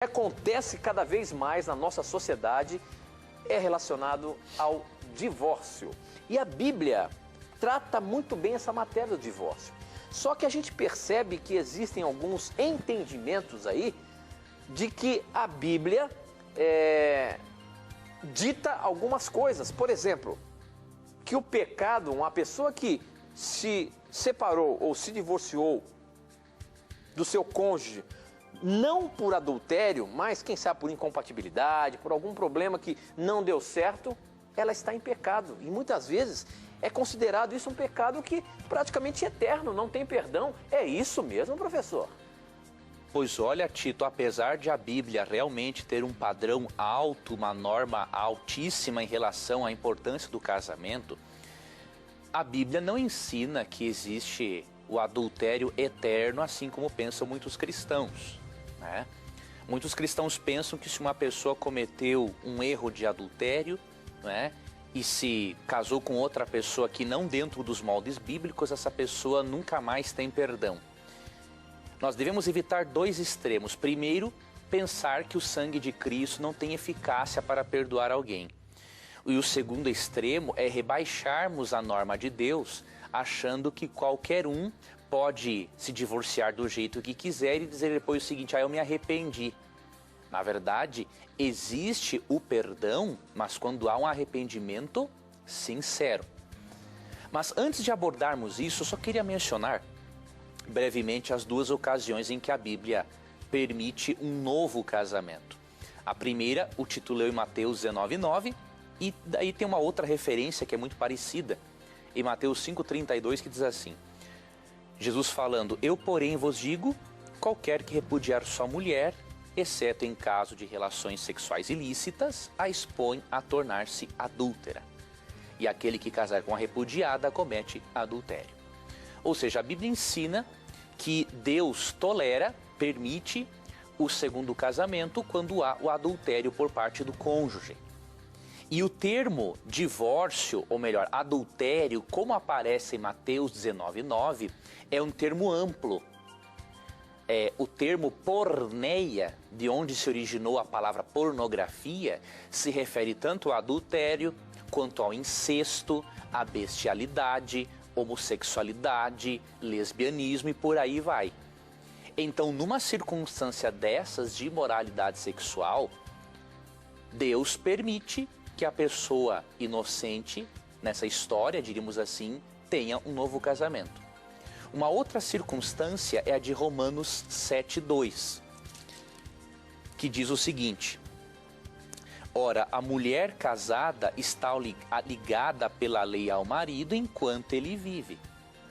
Acontece cada vez mais na nossa sociedade é relacionado ao divórcio. E a Bíblia trata muito bem essa matéria do divórcio. Só que a gente percebe que existem alguns entendimentos aí de que a Bíblia dita algumas coisas. Por exemplo, que o pecado, uma pessoa que se separou ou se divorciou do seu cônjuge, não por adultério, mas quem sabe por incompatibilidade, por algum problema que não deu certo, ela está em pecado. E muitas vezes é considerado isso um pecado que praticamente é eterno, não tem perdão. É isso mesmo, professor? Pois olha, Tito, apesar de a Bíblia realmente ter um padrão alto, uma norma altíssima em relação à importância do casamento, a Bíblia não ensina que existe o adultério eterno, assim como pensam muitos cristãos, né? Muitos cristãos pensam que se uma pessoa cometeu um erro de adultério, né, e se casou com outra pessoa que não dentro dos moldes bíblicos, essa pessoa nunca mais tem perdão. Nós devemos evitar dois extremos. Primeiro, pensar que o sangue de Cristo não tem eficácia para perdoar alguém. E o segundo extremo é rebaixarmos a norma de Deus, achando que qualquer um pode se divorciar do jeito que quiser e dizer depois o seguinte: eu me arrependi. Na verdade, existe o perdão, mas quando há um arrependimento sincero. Mas antes de abordarmos isso, eu só queria mencionar brevemente as duas ocasiões em que a Bíblia permite um novo casamento. A primeira, o título em Mateus 19:9, e daí tem uma outra referência que é muito parecida, em Mateus 5:32, que diz assim: Jesus falando: eu, porém, vos digo, qualquer que repudiar sua mulher, exceto em caso de relações sexuais ilícitas, a expõe a tornar-se adúltera. E aquele que casar com a repudiada comete adultério. Ou seja, a Bíblia ensina que Deus tolera, permite o segundo casamento quando há o adultério por parte do cônjuge. E o termo divórcio, ou melhor, adultério, como aparece em Mateus 19:9, é um termo amplo. O termo porneia, de onde se originou a palavra pornografia, se refere tanto ao adultério, quanto ao incesto, à bestialidade, homossexualidade, lesbianismo e por aí vai. Então, numa circunstância dessas de imoralidade sexual, Deus permite que a pessoa inocente, nessa história, diríamos assim, tenha um novo casamento. Uma outra circunstância é a de Romanos 7:2, que diz o seguinte: ora, a mulher casada está ligada pela lei ao marido enquanto ele vive,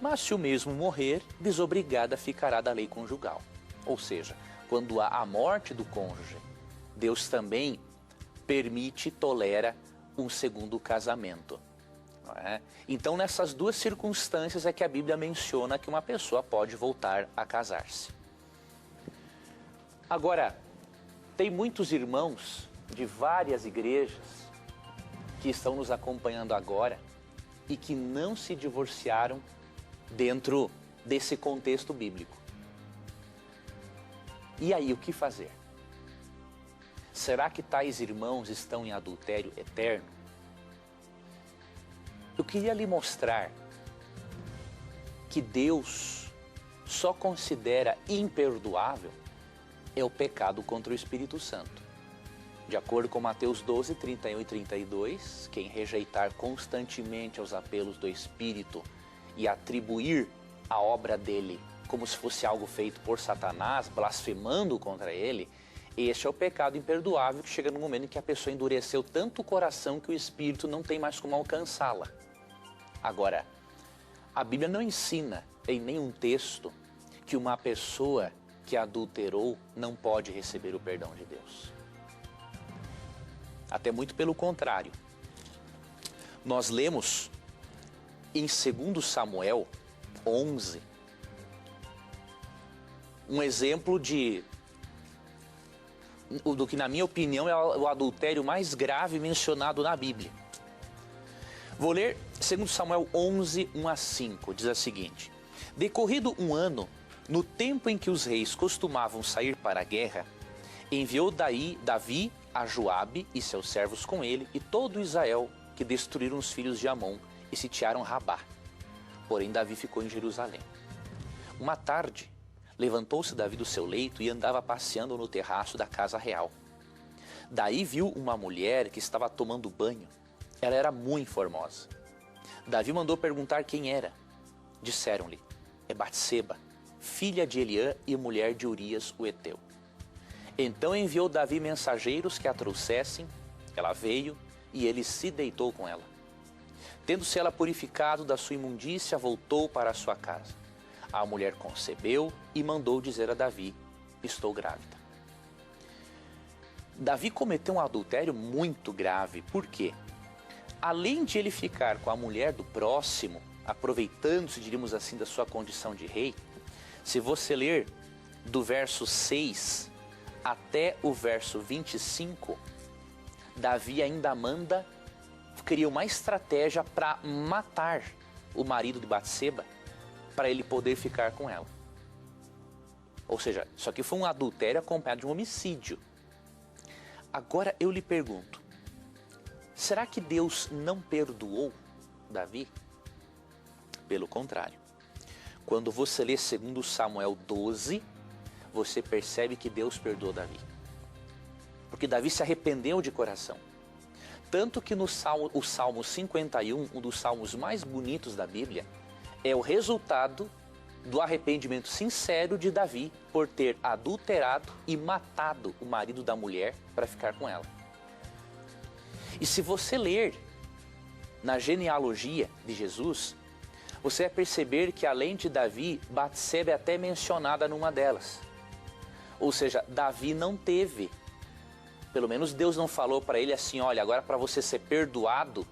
mas se o mesmo morrer, desobrigada ficará da lei conjugal. Ou seja, quando há a morte do cônjuge, Deus também permite e tolera um segundo casamento. Não é? Então, nessas duas circunstâncias é que a Bíblia menciona que uma pessoa pode voltar a casar-se. Agora, tem muitos irmãos de várias igrejas que estão nos acompanhando agora e que não se divorciaram dentro desse contexto bíblico. E aí, o que fazer? Será que tais irmãos estão em adultério eterno? Eu queria lhe mostrar que Deus só considera imperdoável o pecado contra o Espírito Santo. De acordo com Mateus 12:31 e 32, quem rejeitar constantemente os apelos do Espírito e atribuir a obra dele como se fosse algo feito por Satanás, blasfemando contra ele, este é o pecado imperdoável que chega no momento em que a pessoa endureceu tanto o coração que o Espírito não tem mais como alcançá-la. Agora, a Bíblia não ensina em nenhum texto que uma pessoa que adulterou não pode receber o perdão de Deus. Até muito pelo contrário. Nós lemos em 2 Samuel 11 um exemplo do que, na minha opinião, é o adultério mais grave mencionado na Bíblia. Vou ler 2 Samuel 11, 1-5, diz a seguinte: decorrido um ano, no tempo em que os reis costumavam sair para a guerra, Enviou daí Davi a Joabe e seus servos com ele e todo Israel, que destruíram os filhos de Amon e sitiaram Rabá. Porém Davi ficou em Jerusalém. Uma tarde, levantou-se Davi do seu leito e andava passeando no terraço da casa real. Daí viu uma mulher que estava tomando banho. Ela era muito formosa. Davi mandou perguntar quem era. Disseram-lhe: é Batseba, filha de Eliã e mulher de Urias o Heteu. Então enviou Davi mensageiros que a trouxessem. Ela veio e ele se deitou com ela. Tendo-se ela purificado da sua imundícia, voltou para a sua casa. A mulher concebeu e mandou dizer a Davi: estou grávida. Davi cometeu um adultério muito grave. Por quê? Além de ele ficar com a mulher do próximo, aproveitando-se, diríamos assim, da sua condição de rei, se você ler do verso 6 até o verso 25, Davi ainda cria uma estratégia para matar o marido de Batseba, para ele poder ficar com ela. Ou seja, isso aqui foi um adultério acompanhado de um homicídio. Agora eu lhe pergunto, será que Deus não perdoou Davi? Pelo contrário. Quando você lê 2 Samuel 12, você percebe que Deus perdoou Davi. Porque Davi se arrependeu de coração. Tanto que o Salmo 51, um dos salmos mais bonitos da Bíblia, é o resultado do arrependimento sincero de Davi por ter adulterado e matado o marido da mulher para ficar com ela. E se você ler na genealogia de Jesus, você vai perceber que além de Davi, Batseba é até mencionada numa delas. Ou seja, Davi não teve, pelo menos Deus não falou para ele assim: olha, agora para você ser perdoado,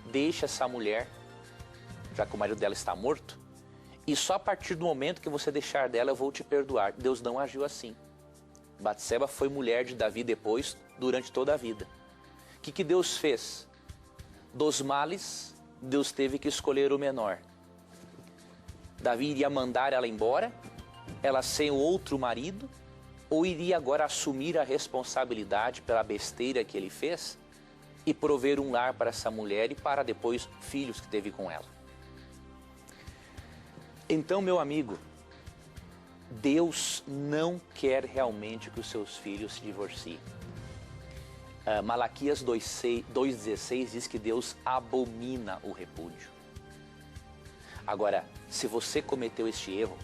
deixa essa mulher, já que o marido dela está morto, e só a partir do momento que você deixar dela eu vou te perdoar. Deus não agiu assim. Batseba foi mulher de Davi depois, durante toda a vida. O que Deus fez? Dos males, Deus teve que escolher o menor. Davi iria mandar ela embora, ela sem o outro marido, ou iria agora assumir a responsabilidade pela besteira que ele fez e prover um lar para essa mulher e para depois filhos que teve com ela. Então, meu amigo, Deus não quer realmente que os seus filhos se divorciem. Malaquias 2,16 diz que Deus abomina o repúdio. Agora, se você cometeu este erro,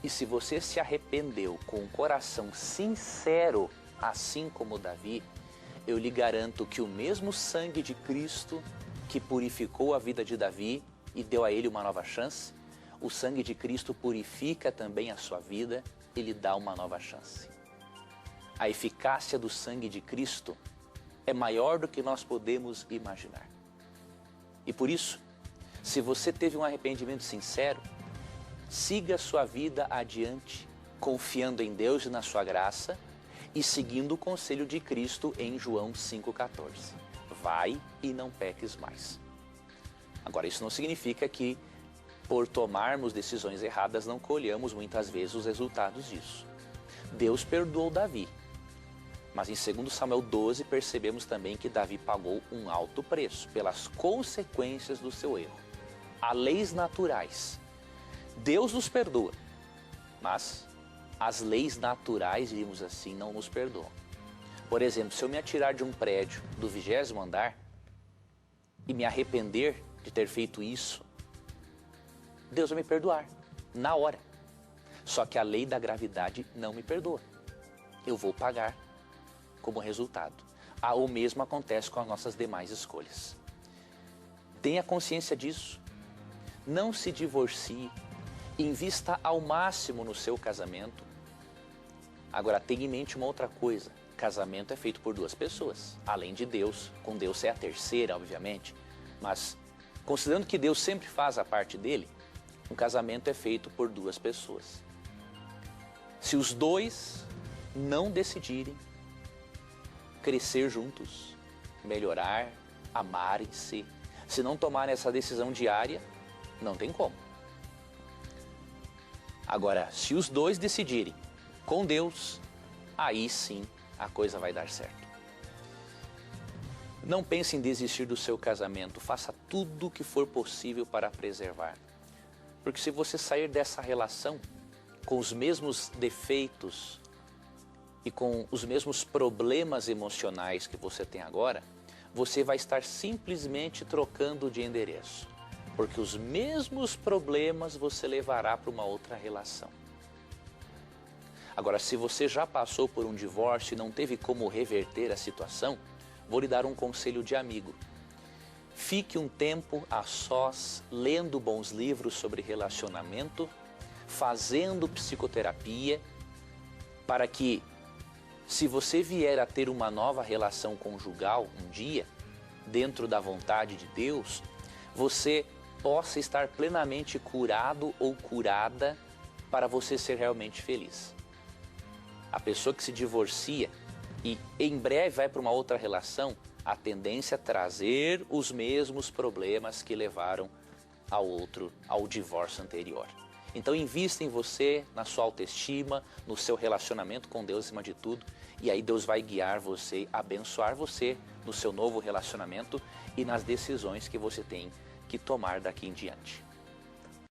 e se você se arrependeu com um coração sincero, assim como Davi, eu lhe garanto que o mesmo sangue de Cristo que purificou a vida de Davi e deu a ele uma nova chance, o sangue de Cristo purifica também a sua vida e lhe dá uma nova chance. A eficácia do sangue de Cristo é maior do que nós podemos imaginar. E por isso, se você teve um arrependimento sincero, siga a sua vida adiante, confiando em Deus e na sua graça e seguindo o conselho de Cristo em João 5,14. Vai e não peques mais. Agora, isso não significa que, por tomarmos decisões erradas, não colhamos muitas vezes os resultados disso. Deus perdoou Davi, mas em 2 Samuel 12 percebemos também que Davi pagou um alto preço pelas consequências do seu erro. Há leis naturais. Deus nos perdoa, mas as leis naturais, diríamos assim, não nos perdoam. Por exemplo, se eu me atirar de um prédio do 20º andar e me arrepender de ter feito isso, Deus vai me perdoar, na hora. Só que a lei da gravidade não me perdoa. Eu vou pagar como resultado. O mesmo acontece com as nossas demais escolhas. Tenha consciência disso. Não se divorcie. Invista ao máximo no seu casamento. Agora, tenha em mente uma outra coisa. Casamento é feito por duas pessoas, além de Deus. Com Deus é a terceira, obviamente. Mas, considerando que Deus sempre faz a parte dele, um casamento é feito por duas pessoas. Se os dois não decidirem crescer juntos, melhorar, amarem-se, se não tomarem essa decisão diária, não tem como. Agora, se os dois decidirem, com Deus, aí sim a coisa vai dar certo. Não pense em desistir do seu casamento, faça tudo o que for possível para preservar. Porque se você sair dessa relação com os mesmos defeitos e com os mesmos problemas emocionais que você tem agora, você vai estar simplesmente trocando de endereço. Porque os mesmos problemas você levará para uma outra relação. Agora, se você já passou por um divórcio e não teve como reverter a situação, vou lhe dar um conselho de amigo. Fique um tempo a sós, lendo bons livros sobre relacionamento, fazendo psicoterapia, para que, se você vier a ter uma nova relação conjugal um dia, dentro da vontade de Deus, você possa estar plenamente curado ou curada para você ser realmente feliz. A pessoa que se divorcia e em breve vai para uma outra relação, a tendência é trazer os mesmos problemas que levaram ao divórcio anterior. Então invista em você, na sua autoestima, no seu relacionamento com Deus acima de tudo, e aí Deus vai guiar você, abençoar você no seu novo relacionamento e nas decisões que você tem que tomar daqui em diante.